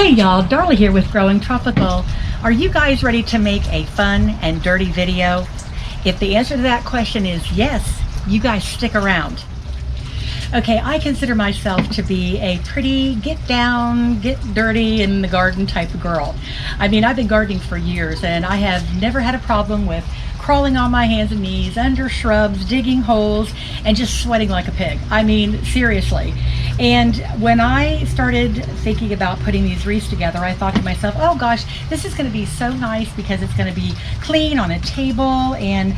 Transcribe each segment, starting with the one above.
Hey y'all, Darla here with Growing Tropical. Are you guys ready to make a fun and dirty video? If the answer to that question is yes, you guys stick around. Okay, I consider myself to be a pretty get down, get dirty in the garden type of girl. I mean, I've been gardening for years and I have never had a problem with crawling on my hands and knees under shrubs, digging holes, and just sweating like a pig. I mean, seriously. And when I started thinking about putting these wreaths together, I thought to myself, oh gosh, this is going to be so nice because it's going to be clean on a table and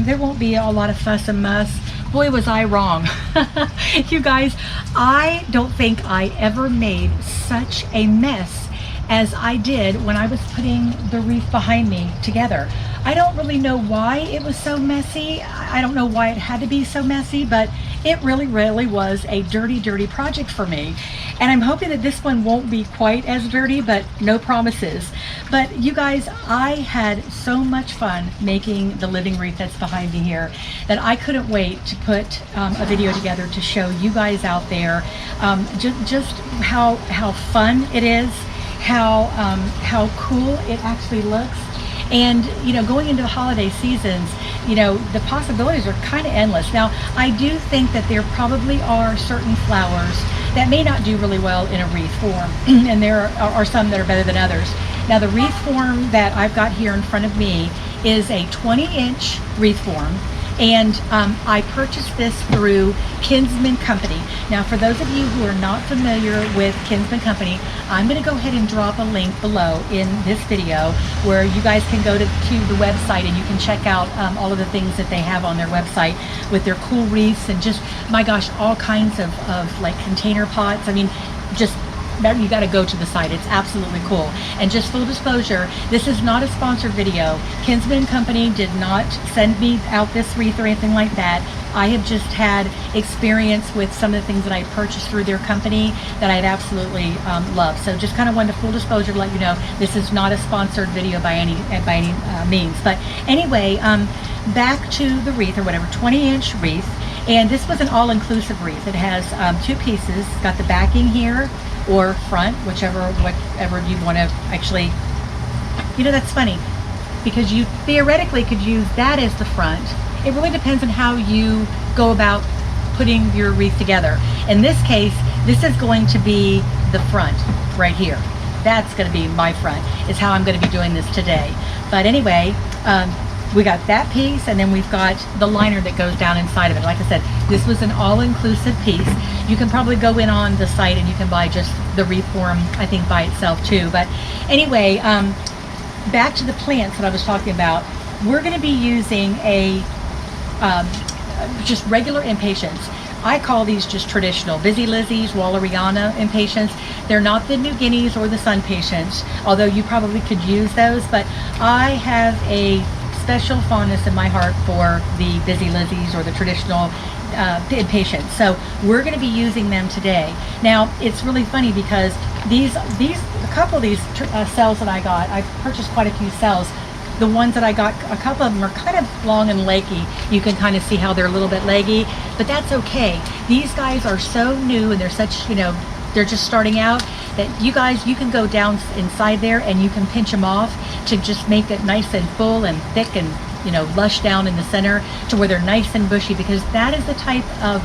there won't be a lot of fuss and muss. Boy, was I wrong. You guys, I don't think I ever made such a mess as I did when I was putting the wreath behind me together. I don't really know why it was so messy. I don't know why it had to be so messy, but it really was a dirty project for me. And I'm hoping that this one won't be quite as dirty, but no promises. But you guys, I had so much fun making the living wreath that's behind me here that I couldn't wait to put a video together to show you guys out there just how fun it is, how cool it actually looks. And you know, going into the holiday seasons, you know, the possibilities are kind of endless. Now, I do think that there probably are certain flowers that may not do really well in a wreath form, and there are some that are better than others. Now, the wreath form that I've got here in front of me is a 20-inch wreath form, and I purchased this through Kinsman Company. Now, for those of you who are not familiar with Kinsman Company, I'm going to go ahead and drop a link below in this video where you guys can go to the website and you can check out all of the things that they have on their website with their cool wreaths and just, my gosh, all kinds of like container pots. I mean, just you got to go to the site. It's absolutely cool. And just full disclosure, this is not a sponsored video. Kinsman Company did not send me out this wreath or anything like that. I have just had experience with some of the things that I purchased through their company that I've absolutely loved. So just kind of wanted to full disclosure to let you know this is not a sponsored video by any means. But anyway, back to the wreath or whatever, 20-inch wreath. And this was an all-inclusive wreath. It has two pieces. It's got the backing here, or front, whatever you want to actually, you know, that's funny because you theoretically could use that as the front. It really depends on how you go about putting your wreath together. In this case, this is going to be the front right here. That's going to be my front, is how I'm going to be doing this today. But anyway, we got that piece, and then we've got the liner that goes down inside of it. Like I said, this was an all-inclusive piece. You can probably go in on the site and you can buy just the wreath form, I think, by itself too. But anyway, back to the plants that I was talking about. We're going to be using a just regular impatiens. I call these just traditional busy lizzies, walleriana impatiens. They're not the New Guineas or the sun patients, although you probably could use those. But I have a special fondness in my heart for the busy lizzies or the traditional impatiens. So we're going to be using them today. Now, it's really funny because a couple of these cells that I got, I purchased quite a few cells. The ones that I got, a couple of them are kind of long and leggy. You can kind of see how they're a little bit leggy, but that's okay. These guys are so new and they're such, you know, they're just starting out that you guys, you can go down inside there and you can pinch them off to just make it nice and full and thick and, you know, lush down in the center to where they're nice and bushy, because that is the type of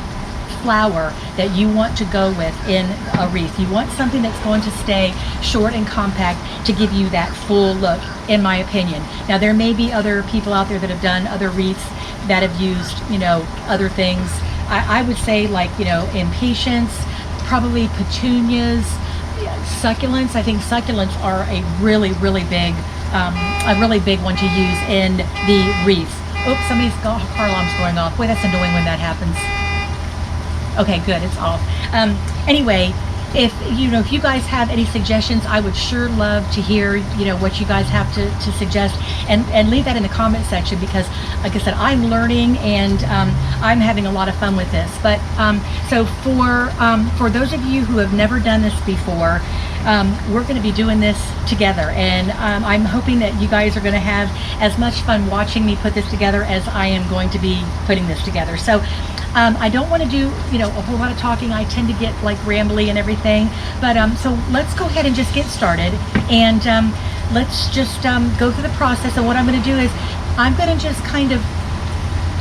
flower that you want to go with in a wreath. You want something that's going to stay short and compact to give you that full look, in my opinion. Now, there may be other people out there that have done other wreaths that have used, you know, other things. I would say, like, you know, impatiens, probably petunias, succulents. I think succulents are a really big one to use in the wreath. Oops, somebody's car alarm's going off. Boy, that's annoying when that happens. Okay, good, it's off. Anyway, if you guys have any suggestions, I would sure love to hear, you know, what you guys have to suggest, and leave that in the comment section, because like I said, I'm learning and I'm having a lot of fun with this. But so for those of you who have never done this before, we're going to be doing this together, and I'm hoping that you guys are going to have as much fun watching me put this together as I am going to be putting this together. So I don't want to do, a whole lot of talking. I tend to get like rambly and everything. But so let's go ahead and just get started. And let's just go through the process. And what I'm going to do is I'm going to just kind of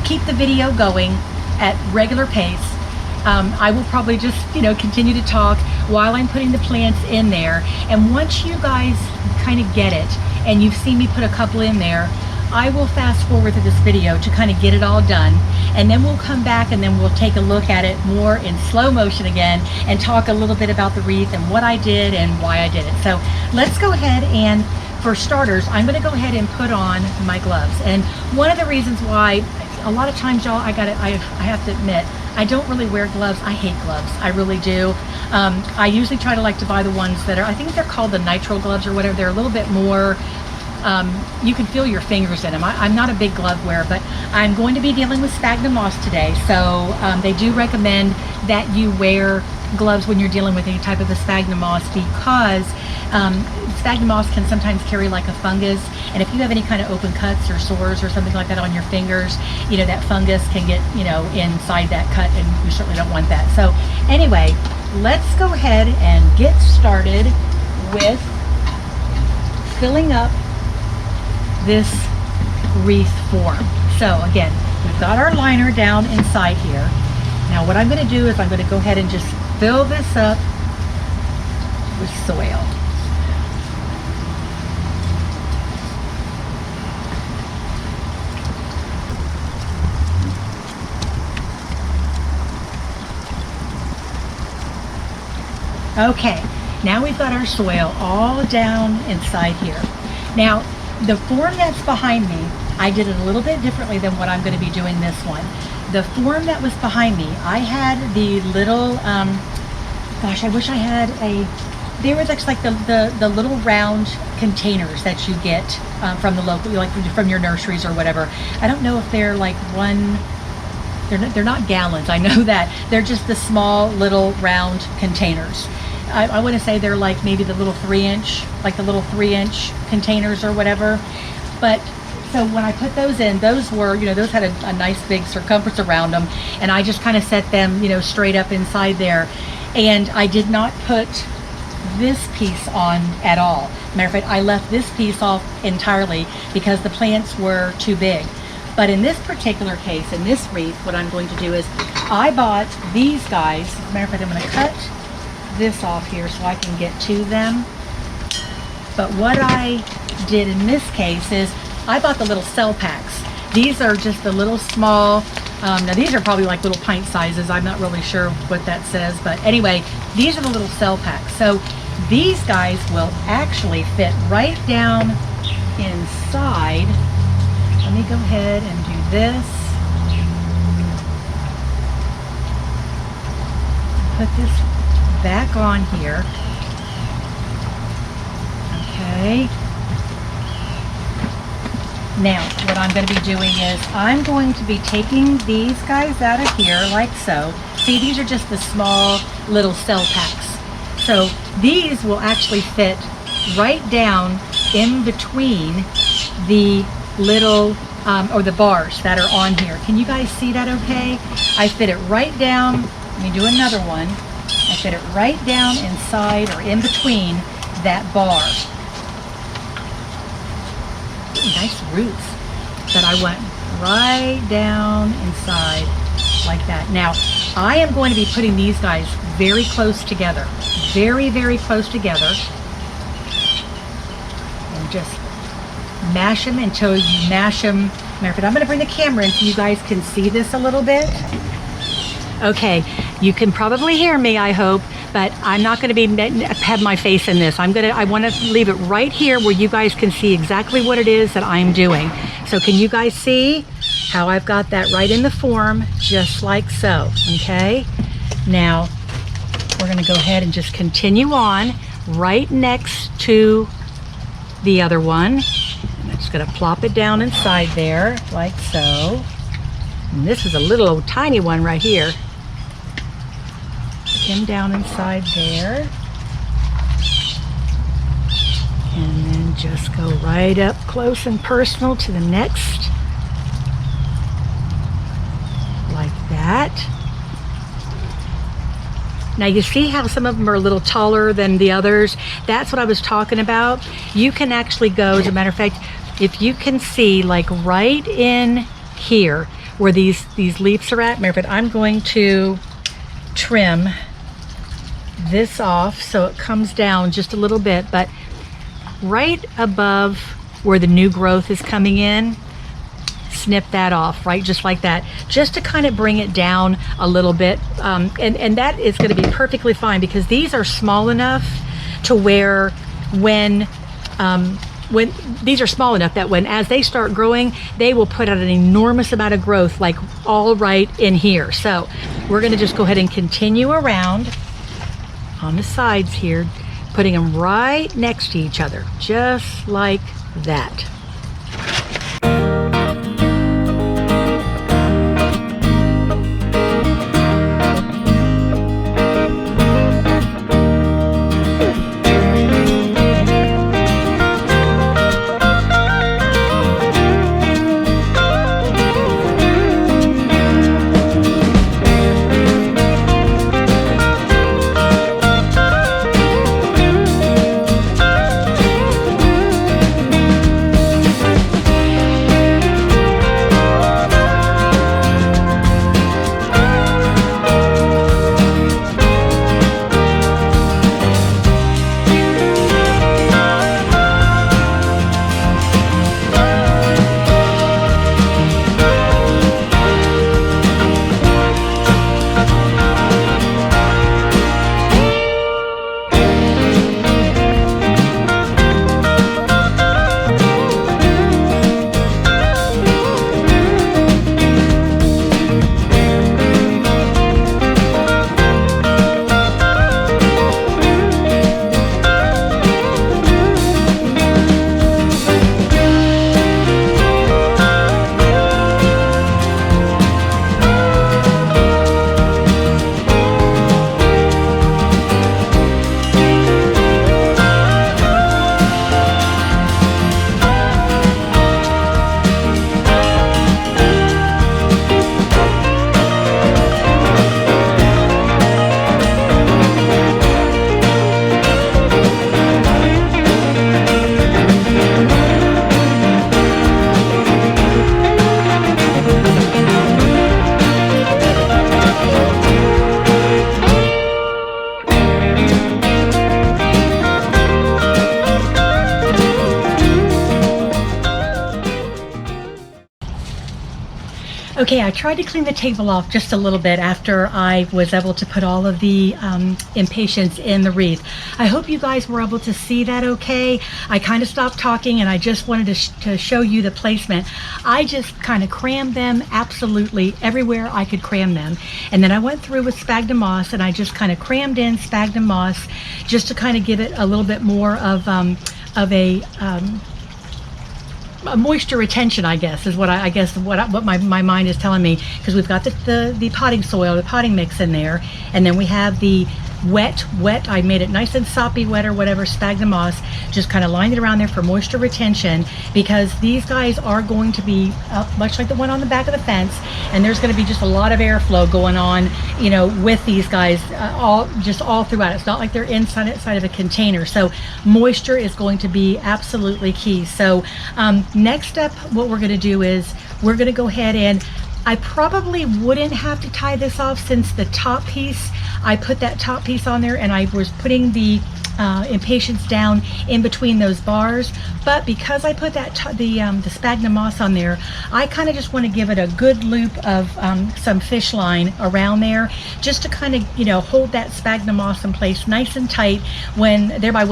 keep the video going at regular pace. I will probably just, continue to talk while I'm putting the plants in there. And once you guys kind of get it, and you've seen me put a couple in there, I will fast forward to this video to kind of get it all done. And then we'll come back and then we'll take a look at it more in slow motion again and talk a little bit about the wreath and what I did and why I did it. So let's go ahead, and for starters, I'm going to go ahead and put on my gloves. And one of the reasons why, a lot of times, y'all, I have to admit, I don't really wear gloves. I hate gloves. I really do. I usually try to like to buy the ones that are, I think they're called the nitro gloves or whatever. They're a little bit more, you can feel your fingers in them. I'm not a big glove wearer, but I'm going to be dealing with sphagnum moss today. So they do recommend that you wear gloves when you're dealing with any type of a sphagnum moss, because sphagnum moss can sometimes carry like a fungus, and if you have any kind of open cuts or sores or something like that on your fingers, that fungus can get inside that cut, and you certainly don't want that. So anyway, let's go ahead and get started with filling up this wreath form. So again, we've got our liner down inside here. Now what I'm going to do is I'm going to go ahead and just fill this up with soil. Okay, now we've got our soil all down inside here. Now, the form that's behind me, I did it a little bit differently than what I'm going to be doing this one. The form that was behind me, I had the little, gosh, I wish I had they were just like the little round containers that you get from the local, like from your nurseries or whatever. I don't know if they're like they're not gallons, I know that. They're just the small little round containers. I want to say they're like maybe the little 3-inch, like the little 3-inch containers or whatever. But so when I put those in, those were, those had a nice big circumference around them, and I just kind of set them, straight up inside there. And I did not put this piece on at all. Matter of fact, I left this piece off entirely because the plants were too big. But in this particular case, in this wreath, what I'm going to do is I bought these guys. As a matter of fact, I'm going to cut this off here so I can get to them. But what I did in this case is I bought the little cell packs. These are just the little small, now these are probably like little pint sizes. I'm not really sure what that says, but anyway, these are the little cell packs. So these guys will actually fit right down inside. Let me go ahead and do this. Put this back on here. Okay. Now, what I'm going to be doing is I'm going to be taking these guys out of here like so. See, these are just the small little cell packs. So these will actually fit right down in between the little, or the bars that are on here. Can you guys see that okay? I fit it right down. Let me do another one. I fit it right down inside or in between that bar. Nice roots that I went right down inside like that. Now, I am going to be putting these guys very close together. Very, very close together. And just mash them until you mash them. Matter of fact, I'm going to bring the camera in so you guys can see this a little bit. Okay, you can probably hear me, I hope, but I'm not going to have my face in this. I want to leave it right here where you guys can see exactly what it is that I'm doing. So can you guys see how I've got that right in the form, just like so, okay? Now, we're going to go ahead and just continue on right next to the other one. And I'm just going to plop it down inside there, like so. And this is a little old tiny one right here. Put him down inside there. And then just go right up close and personal to the next. Like that. that. Now you see how some of them are a little taller than the others? That's what I was talking about. You can actually go, as a matter of fact, if you can see like right in here where these leaves are at, matter of fact, I'm going to trim this off so it comes down just a little bit, but right above where the new growth is coming in, snip that off, right, just like that, just to kind of bring it down a little bit, and that is going to be perfectly fine, because these are small enough to where when these are small enough that when as they start growing, they will put out an enormous amount of growth, like all right in here. So we're going to just go ahead and continue around on the sides here, putting them right next to each other, just like that. Okay, I tried to clean the table off just a little bit after I was able to put all of the Impatiens in the wreath. I hope you guys were able to see that okay. I kind of stopped talking and I just wanted to show you the placement. I just kind of crammed them absolutely everywhere I could cram them. And then I went through with sphagnum moss and I just kind of crammed in sphagnum moss just to kind of give it a little bit more of a moisture retention, I guess, is what what my mind is telling me, because we've got the potting soil, the potting mix in there, and then we have the wet, I made it nice and soppy wet or whatever, sphagnum moss, just kind of lined it around there for moisture retention, because these guys are going to be up much like the one on the back of the fence, and there's going to be just a lot of airflow going on, you know, with these guys all throughout. It's not like they're inside of a container, so moisture is going to be absolutely key. So next up, what we're going to do is we're going to go ahead and I probably wouldn't have to tie this off, since the top piece, I put that top piece on there and I was putting the Impatiens down in between those bars, but because I put that the sphagnum moss on there, I kind of just want to give it a good loop of some fish line around there, just to kind of, you know, hold that sphagnum moss in place nice and tight when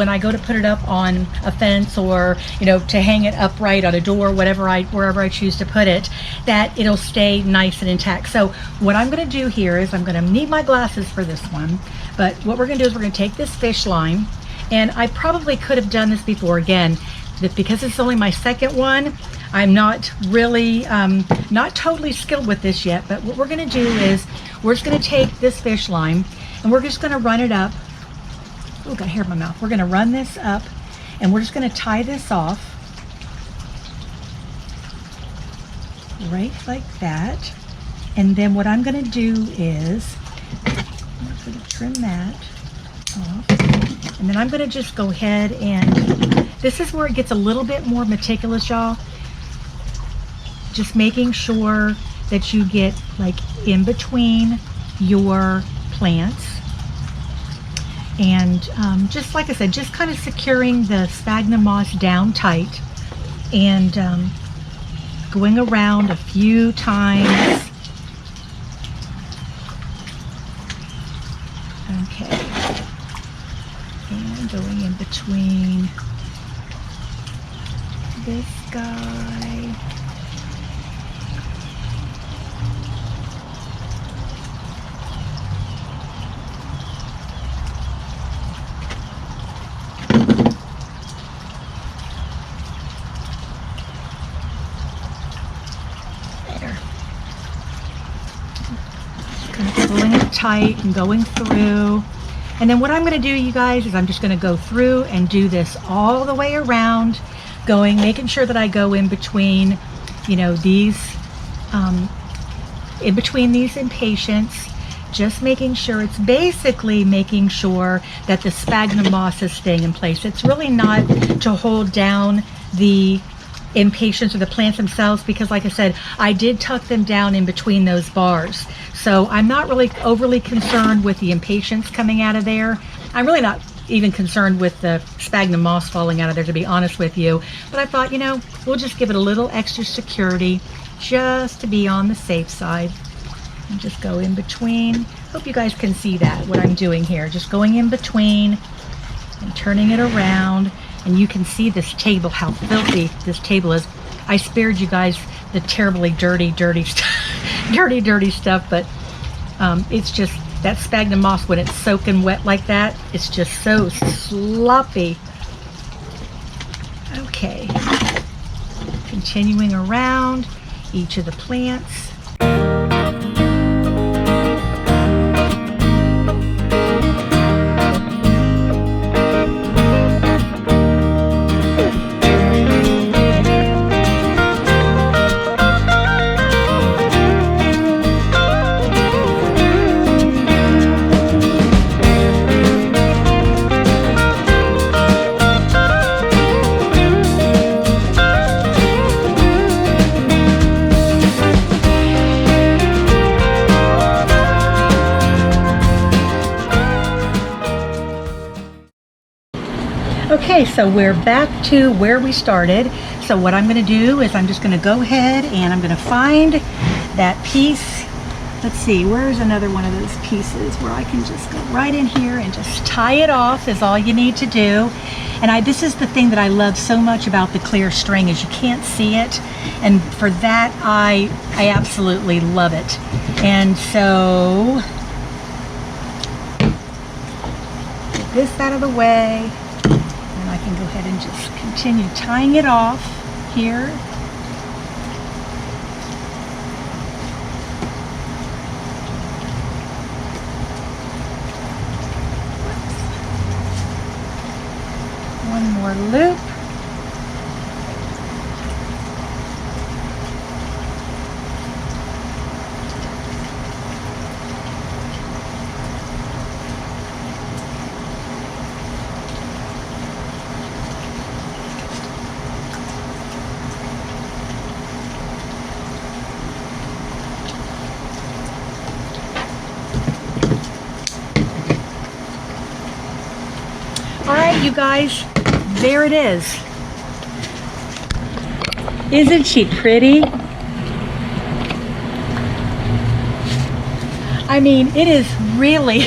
I go to put it up on a fence, or, you know, to hang it upright on a door, wherever I choose to put it, that it'll stay nice and intact. So what I'm going to do here is I'm going to need my glasses for this one, but what we're going to do is we're going to take this fish line, and I probably could have done this before, again, because it's only my second one. I'm not really not totally skilled with this yet, but what we're going to do is we're just going to take this fish line and we're just going to run it up. Oh, got hair in my mouth. We're going to run this up and we're just going to tie this off right like that. And then what I'm going to do is I'm going to trim that off. And then I'm going to just go ahead and, this is where it gets a little bit more meticulous, y'all. Just making sure that you get like in between your plants. And just like I said, just kind of securing the sphagnum moss down tight and going around a few times. Okay. And going in between this guy. Pulling it tight and going through. And then what I'm going to do, you guys, is I'm just going to go through and do this all the way around, making sure that I go in between, you know, these, in between these impatiens, just making sure, it's basically making sure that the sphagnum moss is staying in place. It's really not to hold down the impatiens or the plants themselves, because like I said, I did tuck them down in between those bars. So I'm not really overly concerned with the impatiens coming out of there. I'm really not even concerned with the sphagnum moss falling out of there, to be honest with you. But I thought, you know, we'll just give it a little extra security just to be on the safe side. And just go in between. Hope you guys can see that, what I'm doing here. Just going in between and turning it around. And you can see this table, how filthy this table is. I spared you guys the terribly dirty stuff, dirty stuff, but it's just that sphagnum moss, when it's soaking wet like that, it's just so sloppy. Okay, continuing around each of the plants. Okay, so we're back to where we started. So what I'm going to do is I'm just going to go ahead and I'm going to find that piece. Let's see, where's another one of those pieces where I can just go right in here and just tie it off is all you need to do. And this is the thing that I love so much about the clear string, is you can't see it. And for that, I absolutely love it. And so, get this out of the way. I can go ahead and just continue tying it off here. One more loop. All right, you guys, there it is. Isn't she pretty? I mean, it is really,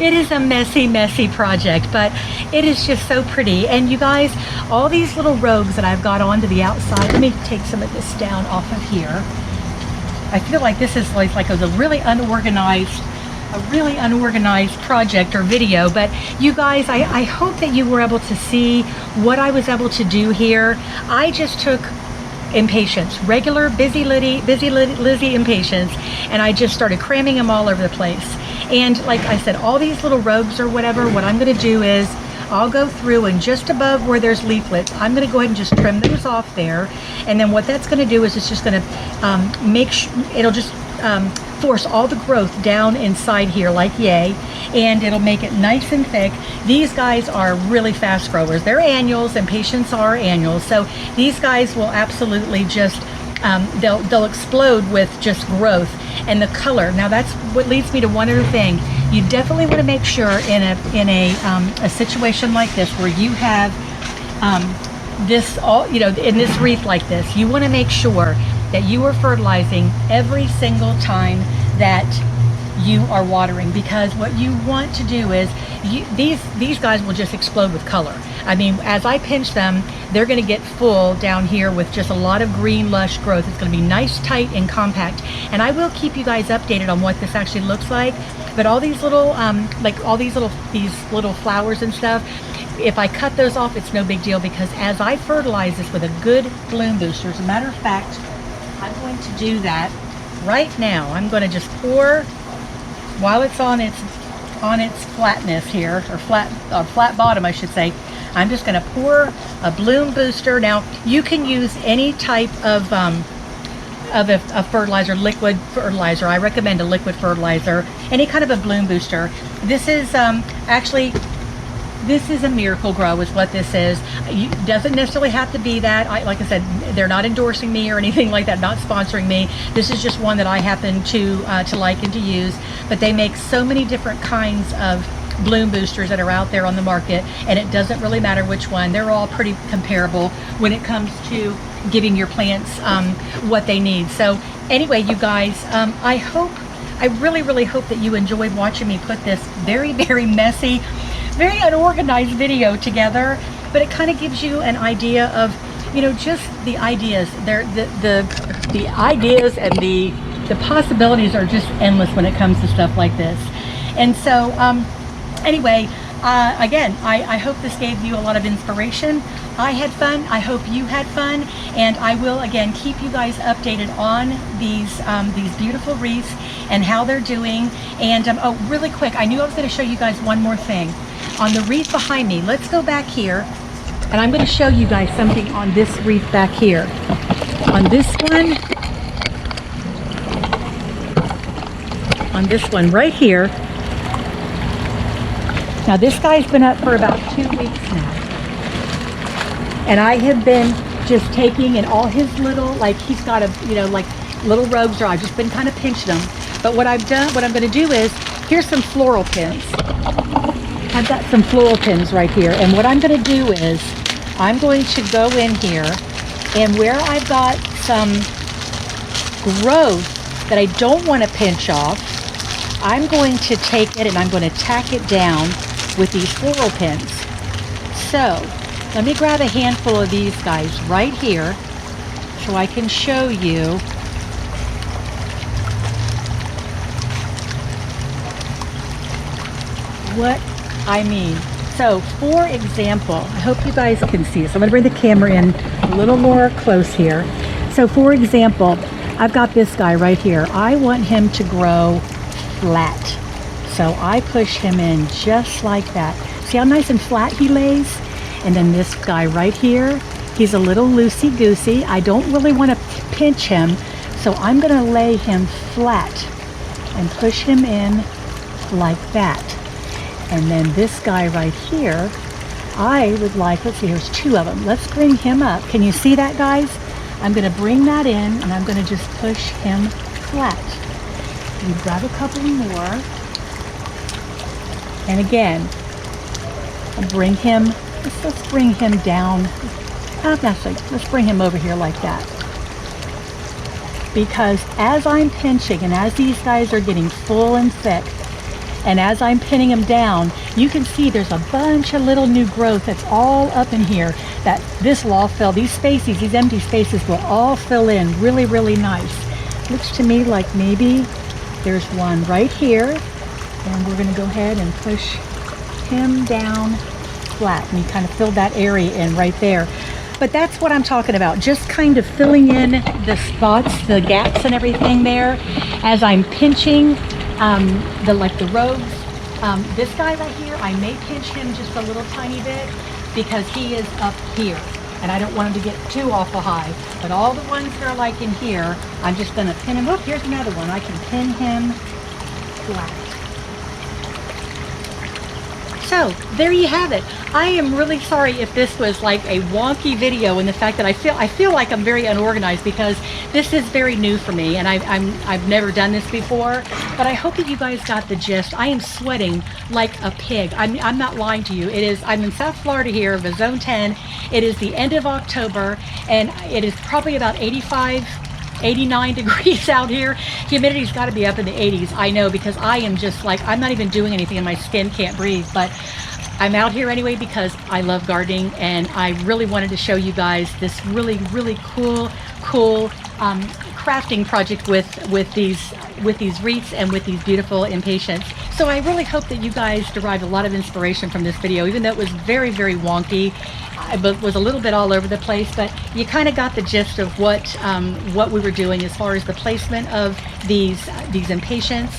it is a messy project, but it is just so pretty. And you guys, all these little rogues that I've got onto the outside, let me take some of this down off of here. I feel like this is like a really unorganized project or video, but you guys, I hope that you were able to see what I was able to do here. I just took impatiens, regular busy Lizzie impatiens, and I just started cramming them all over the place. And like I said, all these little rogues or whatever, what I'm going to do is I'll go through and just above where there's leaflets, I'm going to go ahead and just trim those off there. And then what that's going to do is it's just going to make sure it'll just force all the growth down inside here like yay, and it'll make it nice and thick. These guys are really fast growers. They're annuals, and Impatiens are annuals, so these guys will absolutely just they'll explode with just growth and the color. Now that's what leads me to one other thing. You definitely want to make sure in a situation like this where you have this all, you know, in this wreath like this, you want to make sure that you are fertilizing every single time that you are watering, because what you want to do is these guys will just explode with color. I mean, as I pinch them, they're going to get full down here with just a lot of green lush growth. It's going to be nice, tight, and compact, and I will keep you guys updated on what this actually looks like. But all these little like all these little flowers and stuff, if I cut those off, it's no big deal, because as I fertilize this with a good bloom booster, as a matter of fact, I'm going to do that right now. I'm going to just pour while it's on its flatness here, or flat bottom, I should say. I'm just going to pour a bloom booster. Now you can use any type of a fertilizer, liquid fertilizer. I recommend a liquid fertilizer, any kind of a bloom booster. This is actually, this is a Miracle Grow is what this is. It doesn't necessarily have to be that. Like I said, they're not endorsing me or anything like that, not sponsoring me. This is just one that I happen to like and to use. But they make so many different kinds of bloom boosters that are out there on the market, and it doesn't really matter which one. They're all pretty comparable when it comes to giving your plants what they need. So anyway, you guys, I really hope that you enjoyed watching me put this very, very messy, very unorganized video together, but it kind of gives you an idea of, you know, just the ideas. The ideas and the possibilities are just endless when it comes to stuff like this. And so anyway, again, I hope this gave you a lot of inspiration. I had fun. I hope you had fun, and I will again keep you guys updated on these beautiful wreaths and how they're doing. And oh, really quick, I knew I was going to show you guys one more thing on the wreath behind me. Let's go back here, and I'm going to show you guys something on this wreath back here. On this one right here. Now this guy's been up for about 2 weeks now, and I have been just taking in all his little, like, he's got a, you know, like little rogues, or I've just been kind of pinching them. But what I'm going to do is, here's some floral pins. I've got some floral pins right here, and what I'm going to do is I'm going to go in here, and where I've got some growth that I don't want to pinch off, I'm going to take it and I'm going to tack it down with these floral pins. So let me grab a handful of these guys right here so I can show you what I mean. So for example, I hope you guys can see this. I'm going to bring the camera in a little more close here. So for example, I've got this guy right here. I want him to grow flat. So I push him in just like that. See how nice and flat he lays? And then this guy right here, he's a little loosey-goosey. I don't really want to pinch him, so I'm going to lay him flat and push him in like that. And then this guy right here, I would like, let's see, here's 2 of them. Let's bring him up. Can you see that, guys? I'm going to bring that in, and I'm going to just push him flat. You grab a couple more. And again, bring him, let's bring him down. Let's bring him over here like that. Because as I'm pinching, and as these guys are getting full and thick, and as I'm pinning them down, you can see there's a bunch of little new growth that's all up in here. That this will all fill, these spaces, these empty spaces will all fill in really, really nice. Looks to me like maybe there's one right here, and we're going to go ahead and push him down flat, and you kind of fill that area in right there. But that's what I'm talking about, just kind of filling in the spots, the gaps and everything there as I'm pinching the rogues. This guy right here, I may pinch him just a little tiny bit because he is up here. and I don't want them to get too awful high. But all the ones that are like in here, I'm just gonna pin him. Oh, here's another one. I can pin him flat. So there you have it. I am really sorry if this was like a wonky video, and the fact that I feel like I'm very unorganized, because this is very new for me, and I've never done this before. But I hope that you guys got the gist. I am sweating like a pig. I'm not lying to you. I'm in South Florida here, the Zone 10. It is the end of October, and it is probably about 85, 89 degrees out here. Humidity's got to be up in the 80s. I know, because I am just like, I'm not even doing anything and my skin can't breathe. But I'm out here anyway because I love gardening, and I really wanted to show you guys this really cool crafting project with these wreaths and with these beautiful impatiens. So I really hope that you guys derived a lot of inspiration from this video, even though it was very wonky. But was a little bit all over the place, but you kind of got the gist of what we were doing as far as the placement of these impatiens,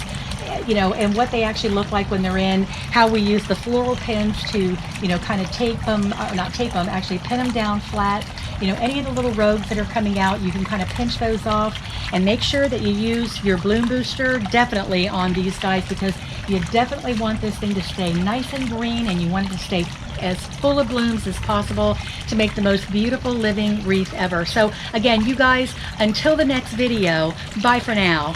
you know, and what they actually look like when they're in, how we use the floral pins to, you know, kind of tape them, or not tape them, actually pin them down flat. You know, any of the little rogues that are coming out, you can kind of pinch those off, and make sure that you use your bloom booster definitely on these guys, because you definitely want this thing to stay nice and green, and you want it to stay as full of blooms as possible to make the most beautiful living wreath ever. So again, you guys, until the next video, bye for now.